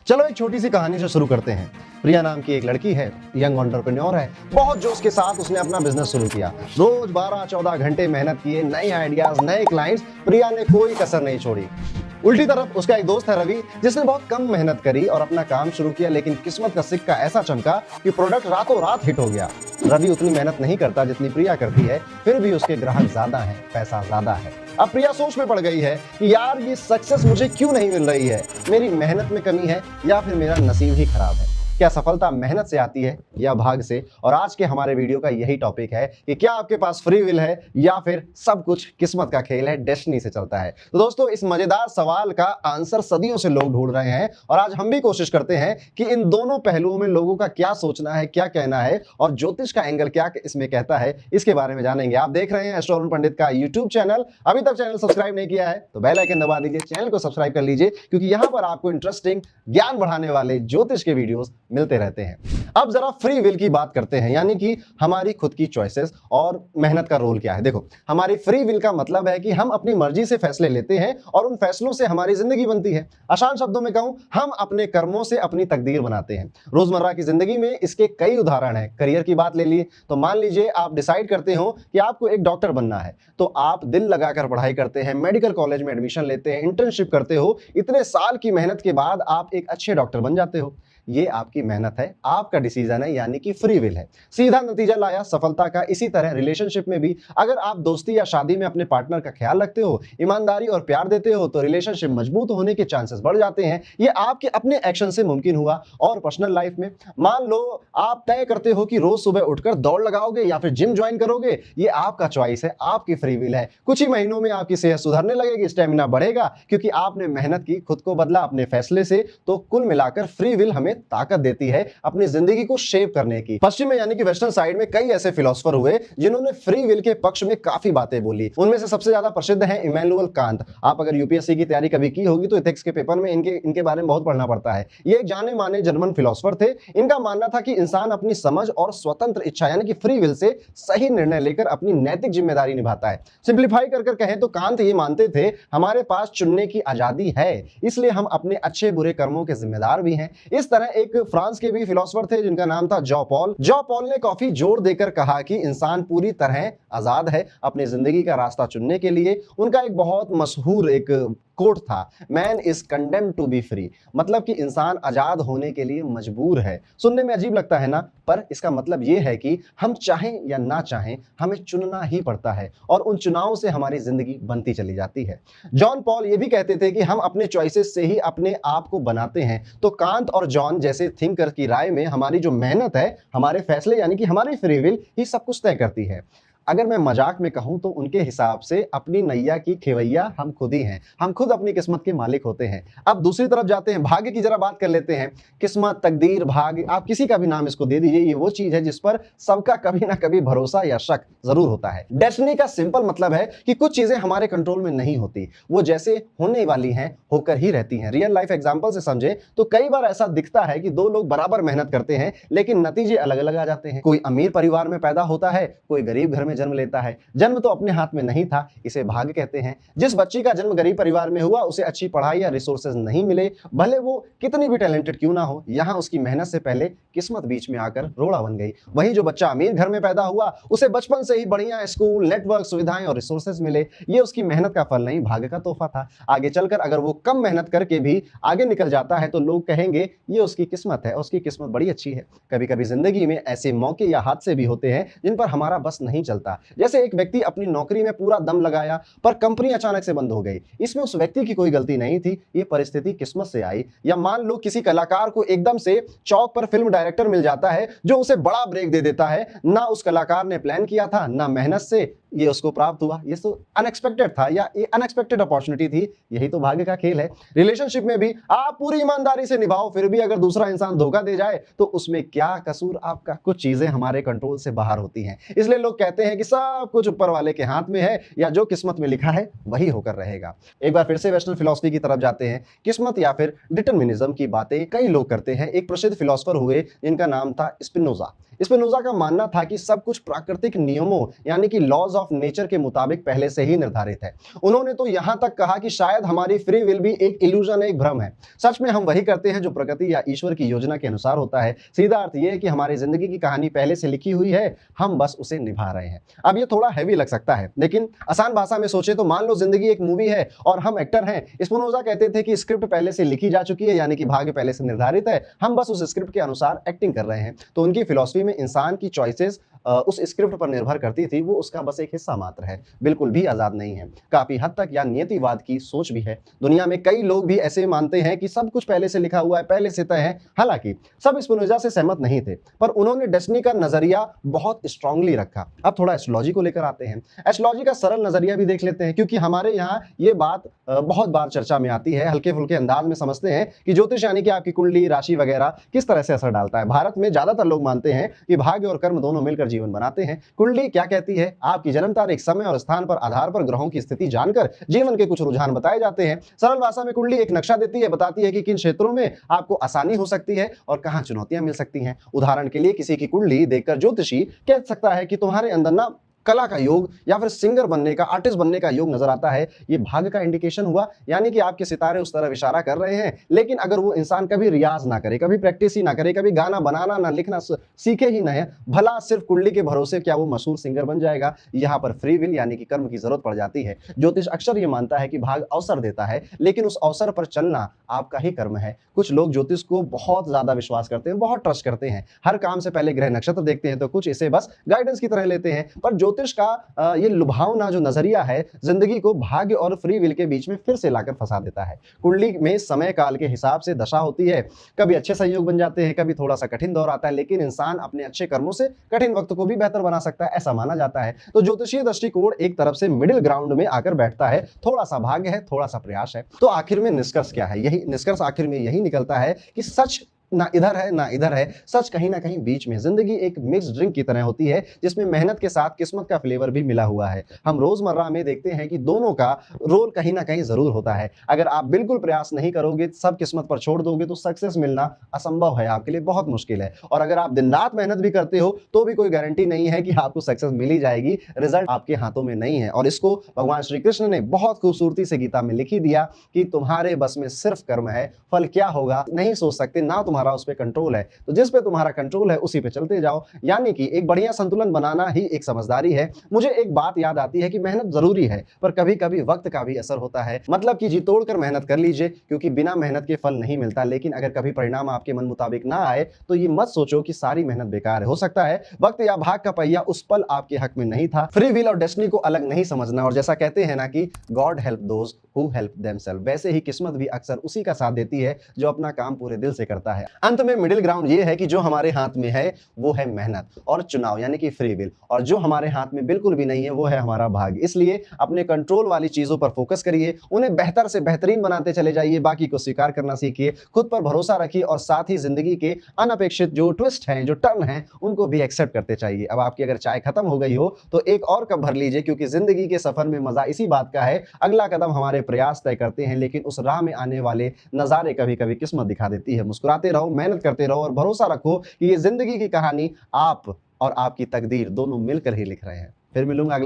चलो एक छोटी सी कहानी से शुरू करते हैं। प्रिया नाम की एक लड़की है, यंग एंटरप्रेन्योर है। बहुत जोश के साथ उसने अपना बिजनेस शुरू किया। रोज 12-14 घंटे मेहनत किए, नए आइडियाज, नए क्लाइंट्स। प्रिया ने कोई कसर नहीं छोड़ी। उल्टी तरफ उसका एक दोस्त है रवि, जिसने बहुत कम मेहनत करी और अपना काम शुरू किया, लेकिन किस्मत का सिक्का ऐसा चमका कि प्रोडक्ट रातों रात हिट हो गया। रवि उतनी मेहनत नहीं करता जितनी प्रिया करती है, फिर भी उसके ग्राहक ज्यादा हैं, पैसा ज्यादा है। अब प्रिया सोच में पड़ गई है कि यार ये सक्सेस मुझे क्यों नहीं मिल रही है, मेरी मेहनत में कमी है या फिर मेरा नसीब ही खराब है। क्या सफलता मेहनत से आती है या भाग से? और आज के हमारे वीडियो का यही टॉपिक है कि क्या आपके पास फ्री विल है या फिर सब कुछ किस्मत का खेल है, डेस्टिनी से चलता है। तो दोस्तों, इस मजेदार सवाल का आंसर सदियों से लोग ढूंढ रहे हैं और आज हम भी कोशिश करते हैं कि इन दोनों पहलुओं में लोगों का क्या सोचना है, क्या कहना है और ज्योतिष का एंगल क्या इसमें कहता है, इसके बारे में जानेंगे। आप देख रहे हैं एस्ट्रो पंडित का यूट्यूब चैनल। अभी तक चैनल सब्सक्राइब नहीं किया है तो बेल आइकन दबा दीजिए, चैनल को सब्सक्राइब कर लीजिए, क्योंकि यहां पर आपको इंटरेस्टिंग, ज्ञान बढ़ाने वाले ज्योतिष के वीडियोस मिलते रहते हैं। अब जरा फ्री विल की बात करते हैं, यानी कि हमारी खुद की चॉइसेस और मेहनत का रोल क्या है। देखो, हमारी फ्री विल का मतलब है कि हम अपनी मर्जी से फैसले लेते हैं और उन फैसलों से हमारी जिंदगी बनती है। आसान शब्दों में कहूं, हम अपने कर्मों से अपनी तकदीर बनाते हैं। रोजमर्रा की जिंदगी में इसके कई उदाहरण हैं। करियर की बात ले लिए तो मान लीजिए आप डिसाइड करते हो कि आपको एक डॉक्टर बनना है, तो आप दिल लगाकर पढ़ाई करते हैं, मेडिकल कॉलेज में एडमिशन लेते हैं, इंटर्नशिप करते हो। इतने साल की मेहनत के बाद आप एक अच्छे डॉक्टर बन जाते हो। ये आपकी मेहनत है, आपका डिसीजन है, यानी कि फ्री विल है। सीधा नतीजा लाया सफलता का। इसी तरह रिलेशनशिप में भी अगर आप दोस्ती या शादी में अपने पार्टनर का ख्याल रखते हो, ईमानदारी और प्यार देते हो, तो रिलेशनशिप मजबूत होने के चांसेस बढ़ जाते हैं। ये आपके अपने एक्शन से मुमकिन हुआ। और पर्सनल लाइफ में मान लो आप तय करते हो कि रोज सुबह उठकर दौड़ लगाओगे या फिर जिम ज्वाइन करोगे, ये आपका चॉइस है, आपकी फ्री विल है। कुछ ही महीनों में आपकी सेहत सुधरने लगेगी, स्टेमिना बढ़ेगा, क्योंकि आपने मेहनत की, खुद को बदला अपने फैसले से। तो कुल मिलाकर फ्री विल हमें ताकत देती है अपनी जिंदगी को शेप करने की। पश्चिम में यानी कि वेस्टर्न साइड में कई ऐसे फिलोसोफर हुए जिन्होंने फ्री विल के पक्ष में काफी बातें बोली। उनमें से सबसे ज्यादा प्रसिद्ध है इमैनुअल कांत। आप अगर यूपीएससी की तैयारी कभी की होगी तो एथिक्स के पेपर में इनके बारे में बहुत पढ़ना पड़ता है। ये एक जाने माने जर्मन फिलोसोफर थे। इनका मानना था कि इंसान अपनी समझ और स्वतंत्र इच्छा यानी कि फ्री विल से सही निर्णय लेकर अपनी नैतिक जिम्मेदारी निभाता है। सिंप्लीफाई कर कहें तो कांत ये मानते थे हमारे पास चुनने की आजादी है, इसलिए हम अपने अच्छे बुरे कर्मों के जिम्मेदार भी हैं। इस तरह एक फ्रांस के भी फिलोसोफर थे जिनका नाम था जॉ पॉल। जॉ पॉल ने काफी जोर देकर कहा कि इंसान पूरी तरह आजाद है अपनी जिंदगी का रास्ता चुनने के लिए। उनका एक बहुत मशहूर एक कोट था, man is condemned to be free, मतलब कि इंसान आजाद होने के लिए मजबूर है। सुनने में अजीब लगता है ना, पर इसका मतलब यह है कि हम चाहें या ना चाहें हमें चुनना ही पड़ता है और उन चुनावों से हमारी जिंदगी बनती चली जाती है। जॉन पॉल ये भी कहते थे कि हम अपने चॉइसेस से ही अपने आप को बनाते हैं। तो कांत और जॉन जैसे थिंकर की राय में हमारी जो मेहनत है, हमारे फैसले यानी कि हमारी फ्री विल ही सब कुछ तय करती है। अगर मैं मजाक में कहूं तो उनके हिसाब से अपनी नैया की खेवैया हम खुद ही हैं, हम खुद अपनी किस्मत के मालिक होते हैं। अब दूसरी तरफ जाते हैं, भाग्य की जरा बात कर लेते हैं। किस्मत, तकदीर, भाग्य, आप किसी का भी नाम इसको दे दीजिए, ये वो चीज है जिस पर सबका कभी ना कभी भरोसा या शक जरूर होता है। डेस्टिनी का सिंपल मतलब है कि कुछ चीजें हमारे कंट्रोल में नहीं होती, वो जैसे होने वाली हैं होकर ही रहती हैं। रियल लाइफ एग्जांपल से समझे तो कई बार ऐसा दिखता है कि दो लोग बराबर मेहनत करते हैं लेकिन नतीजे अलग अलग आ जाते हैं। कोई अमीर परिवार में पैदा होता है, कोई गरीब घर में जन्म लेता है। जन्म तो अपने हाथ में नहीं था, इसे भाग्य कहते हैं। जिस बच्ची का जन्म गरीब परिवार में हुआ उसे अच्छी पढ़ाई या रिसोर्सेज नहीं मिले, भले वो कितनी भी टैलेंटेड क्यों ना हो, यहां उसकी मेहनत से पहले किस्मत बीच में आकर रोड़ा बन गई। वहीं जो बच्चा अमीर घर में पैदा हुआ उसे बचपन से ही बढ़िया स्कूल, नेटवर्क, सुविधाएं और रिसोर्सेज मिले। ये उसकी मेहनत का फल नहीं, भाग्य का तोहफा था। आगे चलकर अगर वो कम मेहनत करके भी आगे निकल जाता है तो लोग कहेंगे ये उसकी किस्मत है, उसकी किस्मत बड़ी अच्छी है। कभी कभी जिंदगी में ऐसे मौके या हादसे भी होते हैं जिन पर हमारा बस नहीं चलता। जैसे एक व्यक्ति अपनी नौकरी में पूरा दम लगाया पर कंपनी अचानक से बंद हो गई। इसमें उस व्यक्ति की कोई गलती नहीं थी, ये परिस्थिति किस्मत से आई। या मान लो किसी कलाकार को एकदम से चौक पर फिल्म डायरेक्टर मिल जाता है जो उसे बड़ा ब्रेक दे देता है। ना उस कलाकार ने प्लान किया था, ना मेहनत से ये उसको प्राप्त हुआ। ये तो अनएक्सपेक्टेड था या ये अनएक्सपेक्टेड अपॉर्चुनिटी थी। यही तो भाग्य का खेल है। रिलेशनशिप में भी आप पूरी ईमानदारी से निभाओ, फिर भी अगर दूसरा इंसान धोखा दे जाए तो उसमें क्या कसूर आपका? कुछ चीजें हमारे कंट्रोल से बाहर होती हैं। इसलिए लोग कहते हैं हैं कि सब कुछ ऊपर वाले के हाथ में है, या जो किस्मत में लिखा है वही होकर रहेगा। एक बार फिर से वेस्टर्न फिलॉसफी की तरफ जाते हैं। किस्मत या फिर डिटर्मिनिज्म की बातें कई लोग करते हैं। एक प्रसिद्ध फिलोसोफर हुए जिनका नाम था स्पिनोजा। स्पिनोजा का मानना था कि सब कुछ प्राकृतिक नियमों यानी कि लॉज ऑफ नेचर के मुताबिक पहले से ही निर्धारित है। उन्होंने तो यहां तक कहा कि शायद हमारी फ्री विल भी एक इल्यूजन है, एक भ्रम है। सच में हम वही करते हैं जो प्रकृति या ईश्वर की योजना के अनुसार होता है। सीधा अर्थ यह है कि हमारी जिंदगी की कहानी पहले से लिखी हुई है, हम बस उसे निभा रहे हैं। अब ये थोड़ा हैवी लग सकता है, लेकिन आसान भाषा में सोचे तो मान लो जिंदगी एक मूवी है और हम एक्टर हैं। स्पिनोजा कहते थे कि स्क्रिप्ट पहले से लिखी जा चुकी है, यानी कि भाग्य पहले से निर्धारित है, हम बस उस स्क्रिप्ट के अनुसार एक्टिंग कर रहे हैं। तो उनकी फिलॉसफी में इंसान की चॉइसेस उस स्क्रिप्ट पर निर्भर करती थी, वो उसका बस एक हिस्सा मात्र है, बिल्कुल भी आजाद नहीं है। काफी हद तक या नियतिवाद की सोच भी है। दुनिया में कई लोग भी ऐसे मानते हैं कि सब कुछ पहले से लिखा हुआ है, पहले से तय है। हालांकि सब स्पिनोजा से सहमत नहीं थे, पर उन्होंने डेस्टिनी का नजरिया बहुत स्ट्रांगली रखा। अब थोड़ा एस्ट्रोलॉजी को लेकर आते हैं। एस्ट्रोलॉजी का सरल नजरिया भी देख लेते हैं, क्योंकि हमारे यहाँ ये बात बहुत बार चर्चा में आती है। हल्के फुल्के अंदाज में समझते हैं कि ज्योतिष यानी कि आपकी कुंडली, राशि वगैरह किस तरह से असर डालता है। भारत में ज्यादातर लोग मानते हैं कि भाग्य और कर्म दोनों मिलकर जीवन बनाते हैं। कुंडली क्या कहती है? आपकी जन्म तारीख, समय और स्थान पर आधार पर ग्रहों की स्थिति जानकर जीवन के कुछ रुझान बताए जाते हैं। सरल भाषा में कुंडली एक नक्शा देती है, बताती है कि किन क्षेत्रों में आपको आसानी हो सकती है और कहां चुनौतियां मिल सकती हैं। उदाहरण के लिए किसी की कुंडली देखकर ज्योतिषी कह सकता है कि तुम्हारे अंदर ना कला का योग या फिर सिंगर बनने का, आर्टिस्ट बनने का योग नजर आता है। ये भाग्य का इंडिकेशन हुआ, यानी कि आपके सितारे उस तरफ इशारा कर रहे हैं। लेकिन अगर वो इंसान कभी रियाज ना करे, कभी प्रैक्टिस ही ना करे, कभी गाना बनाना ना लिखना सीखे ही नहीं, भला सिर्फ कुंडली के भरोसे क्या वो मशहूर सिंगर बन जाएगा? यहाँ पर फ्री विल यानी कि कर्म की जरूरत पड़ जाती है। ज्योतिष अक्सर ये मानता है कि भाग्य अवसर देता है, लेकिन उस अवसर पर चलना आपका ही कर्म है। कुछ लोग ज्योतिष को बहुत ज्यादा विश्वास करते हैं, बहुत ट्रस्ट करते हैं। हर काम से पहले ग्रह नक्षत्र देखते हैं, तो कुछ इसे बस गाइडेंस की तरह लेते हैं। पर ज्योतिष का ये लुभावना जो नजरिया है, जिंदगी को भाग्य और फ्री विल के बीच में फिर से लाकर फंसा देता है। कुंडली में समय काल के हिसाब से दशा होती है, कभी अच्छे संयोग बन जाते हैं, कभी थोड़ा सा कठिन दौर आता है, लेकिन इंसान अपने अच्छे कर्मों से कठिन वक्त को भी बेहतर बना सकता है, ऐसा माना जाता है। तो ज्योतिषीय दृष्टिकोण एक तरफ से मिडिल ग्राउंड में आकर बैठता है, थोड़ा सा भाग्य है, थोड़ा सा प्रयास है। तो आखिर में निष्कर्ष क्या है? यही निष्कर्ष आखिर में यही निकलता है कि सच ना इधर है ना इधर है, सच कहीं ना कहीं बीच में। जिंदगी एक मिक्स ड्रिंक की तरह होती है, जिसमें मेहनत के साथ किस्मत का फ्लेवर भी मिला हुआ है। हम रोजमर्रा में देखते हैं कि दोनों का रोल कहीं ना कहीं जरूर होता है। अगर आप बिल्कुल प्रयास नहीं करोगे, सब किस्मत पर छोड़ दोगे, तो सक्सेस मिलना असंभव है, आपके लिए बहुत मुश्किल है। और अगर आप दिन रात मेहनत भी करते हो, तो भी कोई गारंटी नहीं है कि आपको सक्सेस मिल ही जाएगी। रिजल्ट आपके हाथों में नहीं है। और इसको भगवान श्री कृष्ण ने बहुत खूबसूरती से गीता में लिख ही दिया कि तुम्हारे बस में सिर्फ कर्म है, फल क्या होगा नहीं सोच सकते, ना तुम्हारा उस पर कंट्रोल है। तो जिस पे तुम्हारा कंट्रोल है उसी पे चलते जाओ। यानी कि एक बढ़िया संतुलन बनाना ही एक समझदारी है। मुझे एक बात याद आती है कि मेहनत जरूरी है, पर कभी कभी वक्त का भी असर होता है। मतलब कि जी तोड़कर मेहनत कर लीजिए, क्योंकि बिना मेहनत के फल नहीं मिलता। लेकिन अगर कभी परिणाम आपके मन मुताबिक ना आए, तो ये मत सोचो कि सारी मेहनत बेकार है। हो सकता है वक्त या भाग का पहिया उस पल आपके हक में नहीं था। फ्री विल और डेस्टिनी को अलग नहीं समझना। और जैसा कहते हैं ना कि God help those who help themselves, वैसे ही किस्मत भी अक्सर उसी का साथ देती है जो अपना काम पूरे दिल से करता है। अंत में मिडिल ग्राउंड ये है कि जो हमारे हाथ में है वो है मेहनत और चुनाव यानी कि फ्री विल, और जो हमारे हाथ में बिल्कुल भी नहीं है वो है हमारा भाग्य। इसलिए अपने कंट्रोल वाली चीजों पर फोकस करिए, उन्हें बेहतर से बेहतरीन बनाते चले जाइए, बाकी को स्वीकार करना सीखिए, खुद पर भरोसा रखिए और साथ ही जिंदगी के अनपेक्षित जो ट्विस्ट हैं, जो टर्न हैं, उनको भी एक्सेप्ट करते चाहिए। अब आपकी अगर चाय खत्म हो गई हो तो एक और कप भर लीजिए, क्योंकि जिंदगी के सफर में मजा इसी बात का है। अगला कदम हमारे प्रयास तय करते हैं, लेकिन उस राह में आने वाले नजारे कभी कभी किस्मत दिखा देती है। मुस्कुराते रहो, मेहनत करते रहो और भरोसा रखो कि ये जिंदगी की कहानी आप और आपकी तकदीर दोनों मिलकर ही लिख रहे हैं। फिर मिलूंगा अगले